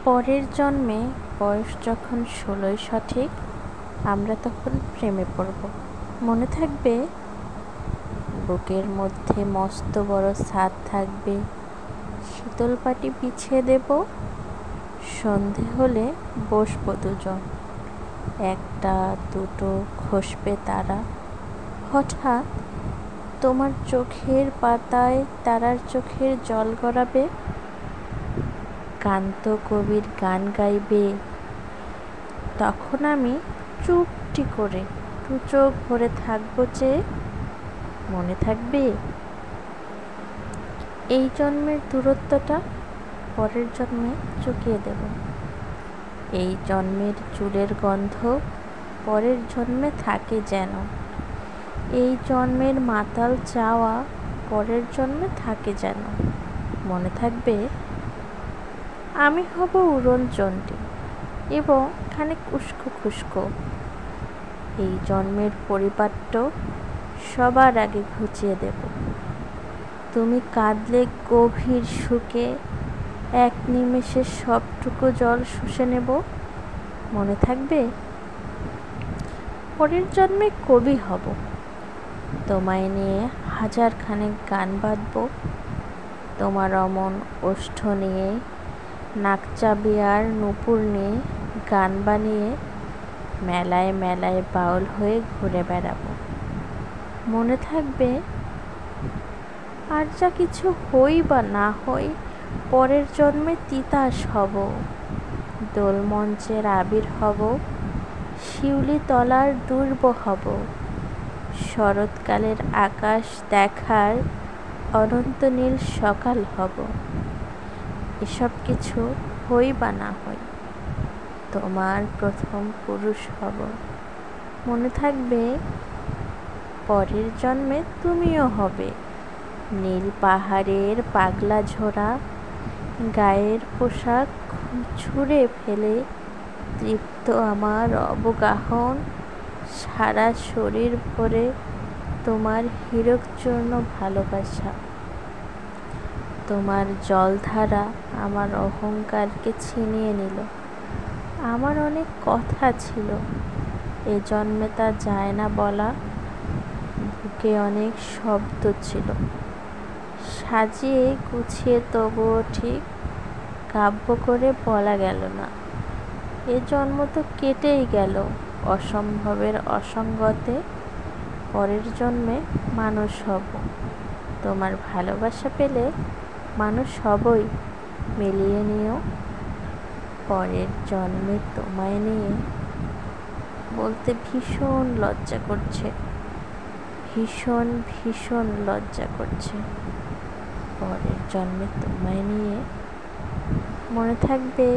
পরের জন্মে বয়স যখন 16ই সঠিক, আমরা তখন প্রেমে পড়ব। মনে থাকবে, বুকের মধ্যে মস্ত বড় ছাদ থাকবে, শীতল পাটি বিছিয়ে দেব, সন্ধে হলে বসবো দুজন, একটা দুটো খসবে তারা। হঠাৎ তোমার চোখের পাতায় তারার চোখের জল গড়াবে, কান্ত কবির গান গাইবে। তখন আমি চুপটি করে দু চোখ ভরে থাকবো যে, মনে থাকবে? এই জন্মের দূরত্বটা পরের জন্মে চুকিয়ে দেব। এই জন্মের চুলের গন্ধ পরের জন্মে থাকে যেন, এই জন্মের মাতাল চাওয়া পরের জন্মে থাকে যেন। মনে থাকবে? আমি হব উড়নচণ্ডী এবং খানিক উস্কো খুস্কো। এই জন্মের পরিপাট্য সবার আগে ঘুচিয়ে দেব। তুমি কাঁদলে গভীর সুখে এক নিমেষে সবটুকু জল শুষে নেব। মনে থাকবে? পরের জন্মে কবি হব, তোমায় নিয়ে হাজারখানেক গান বাঁধব। তোমার অমন ওষ্ঠ নিয়ে, নাকচাবি আর নূপুর নিয়ে গান বানিয়ে মেলায় মেলায় বাউল হয়ে ঘুরে বেড়াবো। মনে থাকবে? আর যা কিছু হই বা না হই, পরের জন্মে তিতাস হব, দোলমঞ্চের আবির হব, শিউলি তলার দুর্ব হব, শরৎকালের আকাশ দেখার অনন্ত নীল সকাল হব। এসব কিছু হই বা না হই, তোমার প্রথম পুরুষ হব। মনে থাকবে? পরের জন্মে তুমিও হবে নীল পাহাড়ের পাগলা ঝোড়া, গায়ের পোশাক ছুঁড়ে ফেলে তৃপ্ত আমার অবগাহন, সারা শরীর ভরে তোমার হীরকচূর্ণ ভালোবাসা। তোমার জলধারা আমার অহংকারকে ছিনিয়ে নিল। আমার অনেক কথা ছিল, এ জন্মে তা যায় না বলা। বুকে অনেক শব্দ ছিল, সাজিয়ে গুছিয়ে তবুও ঠিক কাব্য করে বলা গেল না। এ জন্ম তো কেটেই গেল অসম্ভবের অসঙ্গতে। পরের জন্মে মানুষ হব, তোমার ভালোবাসা পেলে মানুষ হবই, মিলিয়ে নিও। পরের জন্মে তোমায় নিয়ে বলতে ভীষণ লজ্জা করছে, ভীষণ ভীষণ লজ্জা করছে। পরের জন্মে তোমায় নিয়ে। মনে থাকবে?